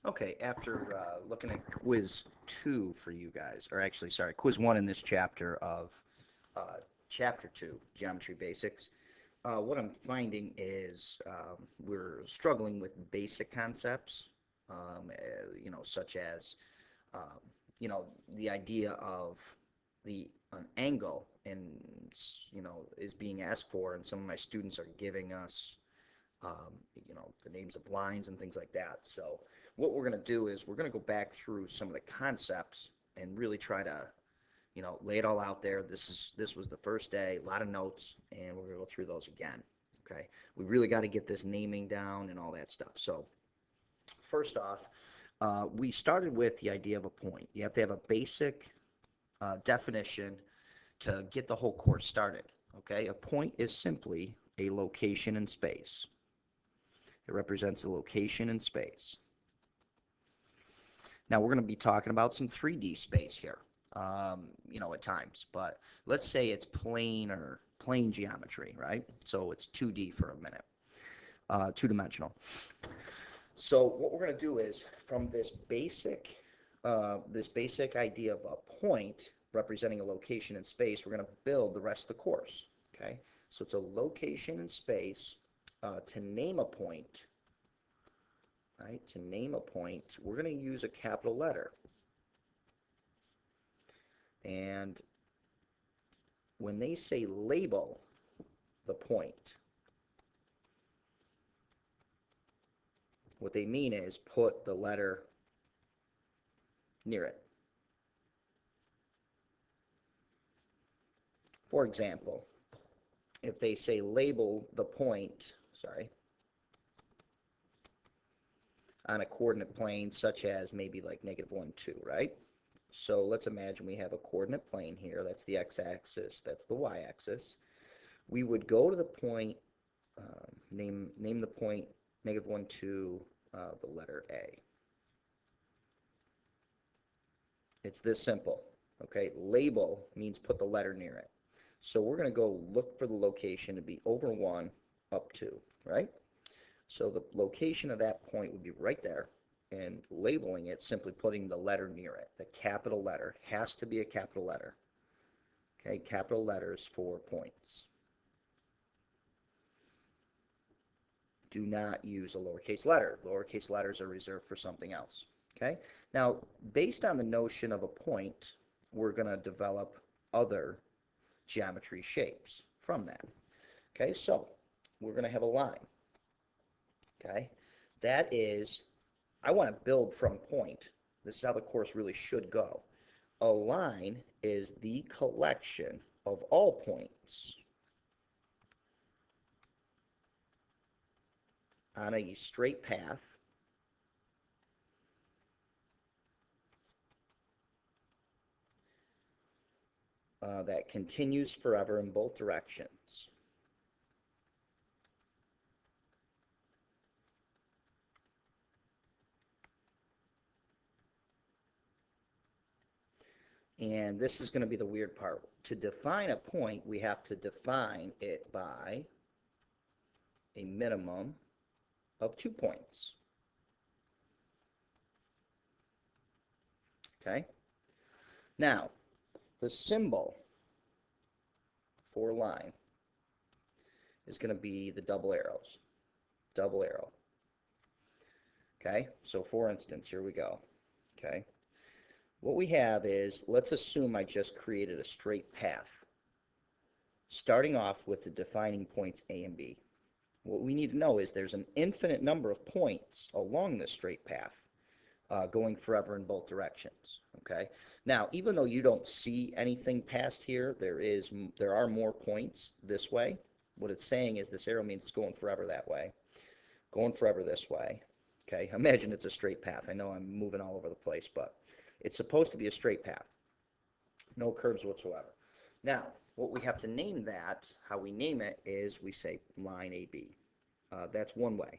Okay, after looking at quiz 2 for you guys, or actually, sorry, quiz 1 in this chapter of uh, chapter 2, Geometry Basics, what I'm finding is we're struggling with basic concepts, such as, um, the idea of an angle and, is being asked for, and some of my students are giving us um, the names of lines and things like that. So what we're going to do is we're going to go back through some of the concepts and really try to, lay it all out there. This was the first day, a lot of notes, and we're going to go through those again. Okay, we really got to get this naming down and all that stuff. So first off, we started with the idea of a point. You have to have a basic definition to get the whole course started. Okay, a point is simply a location in space. It represents a location in space. Now we're going to be talking about some 3D space here, at times. But let's say it's plane or plane geometry, right? So it's 2D for a minute, two-dimensional. So what we're going to do is from this basic idea of a point representing a location in space, we're going to build the rest of the course. Okay, so it's a location in space. To name a point, right? To name a point, we're going to use a capital letter. And when they say label the point, what they mean is put the letter near it. For example, if they say label the point, on a coordinate plane such as maybe like -1, 2, right? So let's imagine we have a coordinate plane here. That's the x-axis, that's the y-axis. We would go to the point, name the point -1, 2, the letter A. It's this simple, okay? Label means put the letter near it. So we're going to go look for the location to be over 1, up 2, right? So the location of that point would be right there, and labeling it, simply putting the letter near it. The capital letter has to be a capital letter, okay? Capital letters for points. Do not use a lowercase letter. Lowercase letters are reserved for something else, okay? Now, based on the notion of a point, we're going to develop other geometry shapes from that. Okay, so we're going to have a line. Okay, that is, I want to build from point. This is how the course really should go. A line is the collection of all points on a straight path that continues forever in both directions. And this is going to be the weird part. To define a point, we have to define it by a minimum of 2 points. Okay? Now, the symbol for line is going to be the double arrows. Double arrow. Okay? So for instance, here we go. Okay? What we have is, let's assume I just created a straight path, starting off with the defining points A and B. What we need to know is there's an infinite number of points along this straight path, going forever in both directions. Okay. Now, even though you don't see anything past here, there are more points this way. What it's saying is this arrow means it's going forever that way, going forever this way. Okay. Imagine it's a straight path. I know I'm moving all over the place, but it's supposed to be a straight path, no curves whatsoever. Now, what we have to name that, how we name it, is we say line AB. That's one way.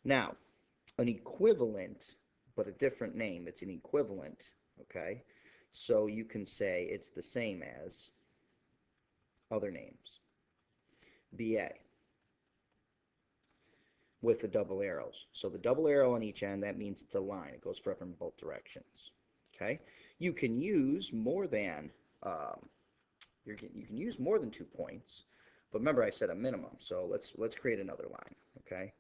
Now, an equivalent, but a different name, it's an equivalent, okay? So you can say it's the same as other names. BA. with the double arrows. So the double arrow on each end, that means it's a line. It goes forever in both directions. Okay? You can use more than you can use more than 2 points, but remember I said a minimum. So let's create another line. Okay?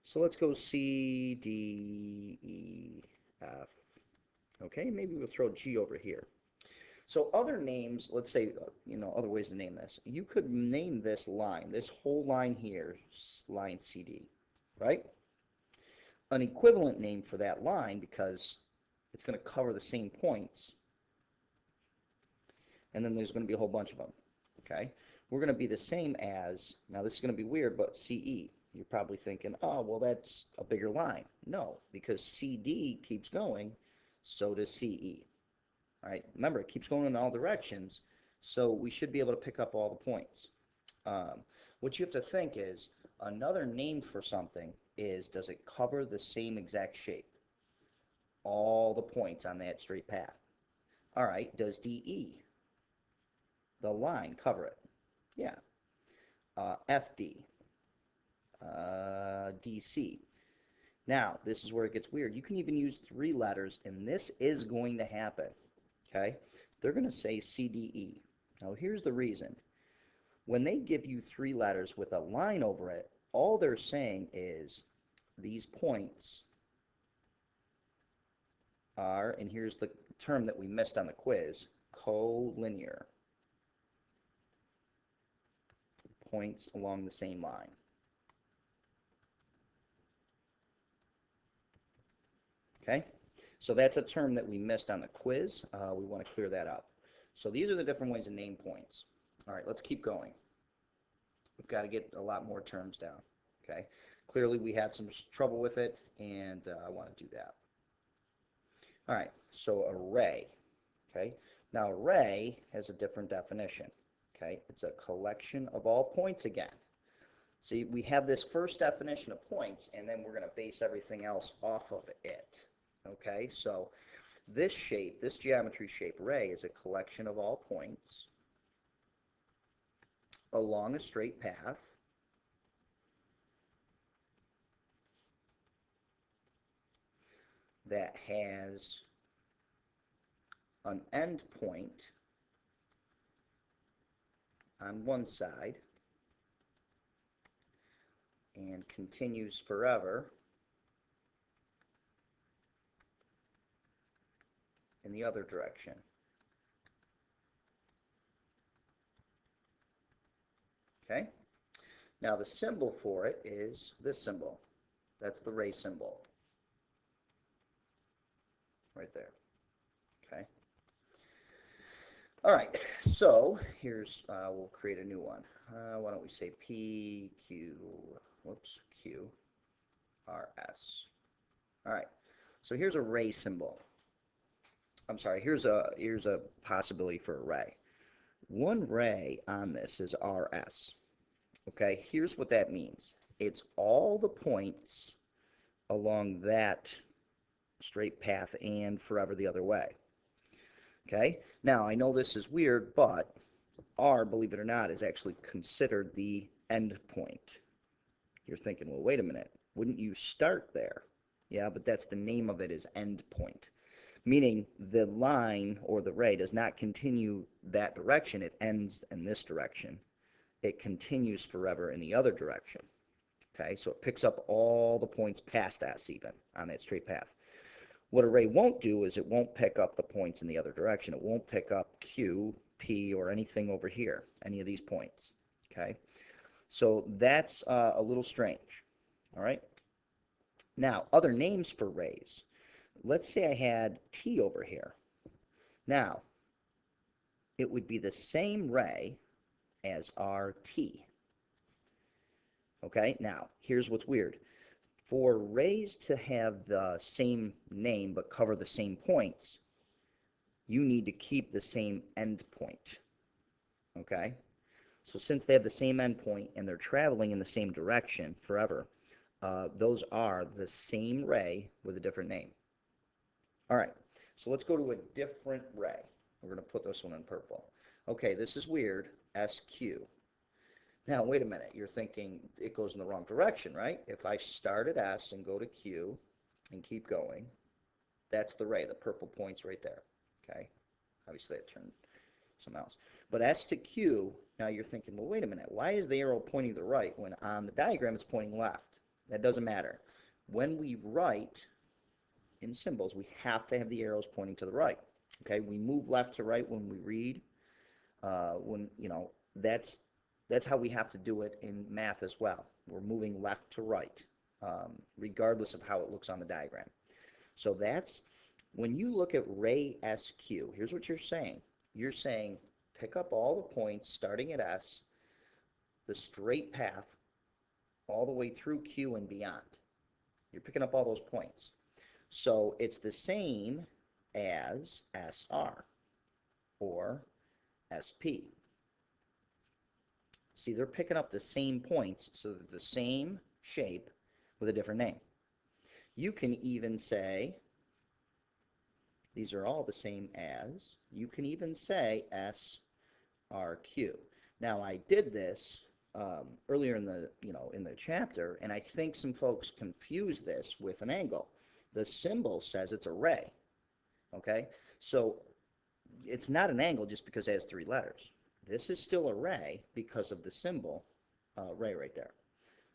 So let's go C, D, E, F. Okay? Maybe we'll throw G over here. So other names, let's say, other ways to name this. You could name this line, this whole line here, line CD, right? An equivalent name for that line, because it's going to cover the same points, and then there's going to be a whole bunch of them, okay? We're going to be the same as, now this is going to be weird, but CE. You're probably thinking, oh, well, that's a bigger line. No, because CD keeps going, so does CE. All right, remember, it keeps going in all directions, so we should be able to pick up all the points. What you have to think is, another name for something is, does it cover the same exact shape? All the points on that straight path. All right, does DE, the line, cover it? Yeah. FD, DC. Now, this is where it gets weird. You can even use 3 letters, and this is going to happen. Okay? They're going to say CDE. Now, here's the reason. When they give you 3 letters with a line over it, all they're saying is these points are, and here's the term that we missed on the quiz, collinear. Points along the same line. Okay? So that's a term that we missed on the quiz. We want to clear that up. So these are the different ways to name points. All right, let's keep going. We've got to get a lot more terms down. Okay? Clearly we had some trouble with it, and I want to do that. All right, so array. Okay? Now array has a different definition. Okay? It's a collection of all points again. See, we have this first definition of points, and then we're going to base everything else off of it. Okay, so this shape, this geometry shape array, is a collection of all points along a straight path that has an end point on one side and continues forever in the other direction. Okay? Now the symbol for it is this symbol. That's the ray symbol. Right there. Okay? All right, so here's, we'll create a new one. Why don't we say PQ, whoops, QRS. All right, so here's a ray symbol. I'm sorry, here's a possibility for a ray. One ray on this is RS. Okay, here's what that means. It's all the points along that straight path and forever the other way. Okay, now I know this is weird, but R, believe it or not, is actually considered the end point. You're thinking, well, wait a minute, wouldn't you start there? Yeah, but that's the name of it, is end point. Meaning the line or the ray does not continue that direction, it ends in this direction. It continues forever in the other direction. Okay, so it picks up all the points past S even on that straight path. What a ray won't do is it won't pick up the points in the other direction. It won't pick up Q, P, or anything over here, any of these points. Okay, so that's a little strange. All right. Now, other names for rays. Let's say I had T over here. Now, it would be the same ray as RT. Okay, now, here's what's weird. For rays to have the same name but cover the same points, you need to keep the same end point. Okay? So since they have the same end point and they're traveling in the same direction forever, those are the same ray with a different name. All right, so let's go to a different ray. We're going to put this one in purple. Okay, this is weird, SQ. Now, wait a minute. You're thinking it goes in the wrong direction, right? If I start at S and go to Q and keep going, that's the ray, the purple point's right there. Okay? Obviously, I turned something else. But S to Q, now you're thinking, well, wait a minute. Why is the arrow pointing to the right when on the diagram it's pointing left? That doesn't matter. When we write in symbols, we have to have the arrows pointing to the right. Okay? We move left to right when we read. That's how we have to do it in math as well. We're moving left to right, regardless of how it looks on the diagram. So that's when you look at ray SQ, here's what you're saying. You're saying pick up all the points starting at S, the straight path all the way through Q and beyond. You're picking up all those points. So it's the same as SR or SP. See, they're picking up the same points, so they're the same shape with a different name. You can even say, these are all the same as, you can even say SRQ. Now, I did this earlier in the chapter, and I think some folks confuse this with an angle. The symbol says it's a ray, okay? So it's not an angle just because it has 3 letters. This is still a ray because of the symbol ray right there.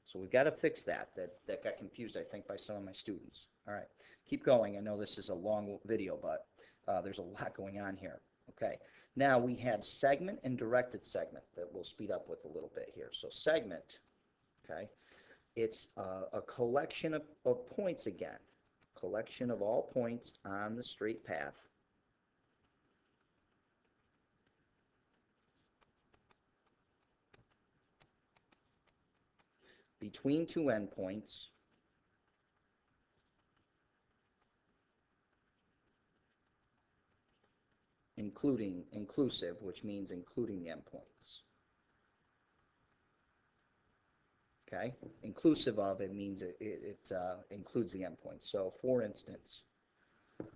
So we've got to fix that. That got confused, I think, by some of my students. All right, keep going. I know this is a long video, but there's a lot going on here. Okay, now we have segment and directed segment that we'll speed up with a little bit here. So segment, okay, it's a collection of points again, collection of all points on the straight path. Between 2 endpoints, inclusive, which means including the endpoints. Okay, inclusive of it means it includes the endpoints. So, for instance, all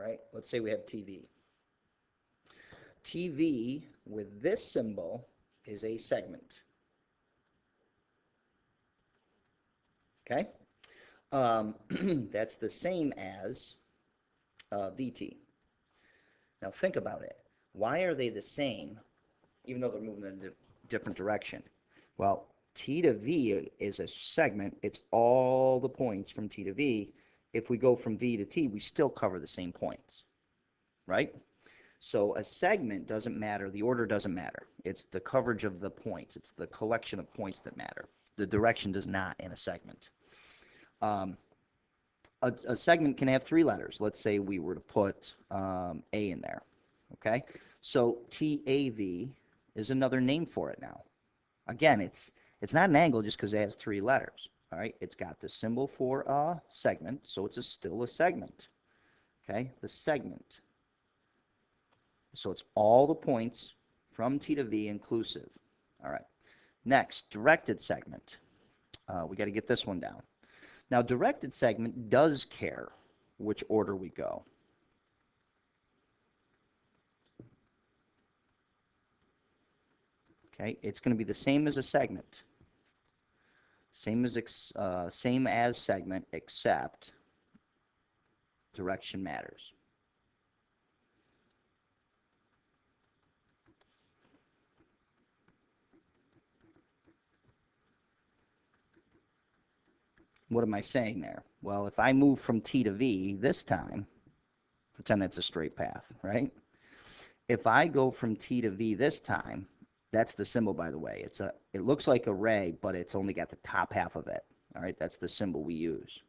right, let's say we have TV. TV with this symbol is a segment. Okay, that's the same as VT. Now think about it. Why are they the same, even though they're moving in a different direction? Well, T to V is a segment. It's all the points from T to V. If we go from V to T, we still cover the same points, right? So a segment doesn't matter. The order doesn't matter. It's the coverage of the points. It's the collection of points that matter. The direction does not in a segment. A segment can have 3 letters. Let's say we were to put A in there, okay? So TAV is another name for it now. Again, it's not an angle just because it has 3 letters, all right? It's got the symbol for a segment, so it's still a segment, okay? The segment. So it's all the points from T to V inclusive, all right? Next, directed segment. We got to get this one down. Now, directed segment does care which order we go. Okay, it's going to be the same as a segment. Same as segment, except direction matters. What am I saying there? Well, if I move from T to V this time, pretend that's a straight path, right? If I go from T to V this time, that's the symbol, by the way. It looks like a ray, but it's only got the top half of it. All right, that's the symbol we use.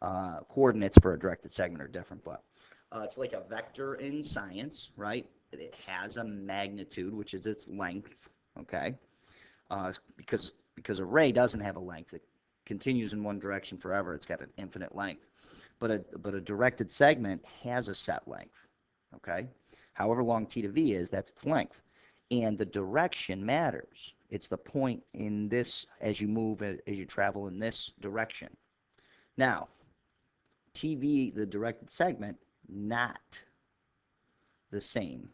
Coordinates for a directed segment are different, but it's like a vector in science, right? It has a magnitude, which is its length, okay? Because a ray doesn't have a length. It continues in one direction forever. It's got an infinite length. But a directed segment has a set length, okay? However long T to V is, that's its length. And the direction matters. It's the point in this as you move, as you travel in this direction. Now, TV, the directed segment, not the same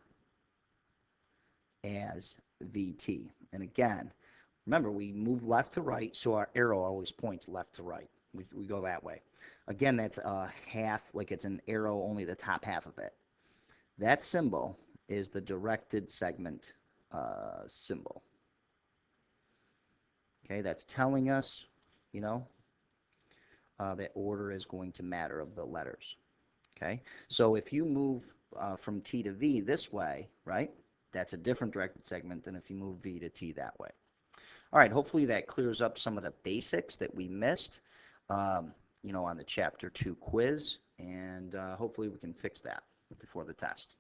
as VT. And again, remember, we move left to right, so our arrow always points left to right. We go that way. Again, that's a half, like it's an arrow, only the top half of it. That symbol is the directed segment symbol. Okay, that's telling us, you know, that order is going to matter of the letters. Okay, so if you move from T to V this way, right, that's a different directed segment than if you move V to T that way. All right, hopefully that clears up some of the basics that we missed, you know, on the Chapter 2 quiz, and hopefully we can fix that before the test.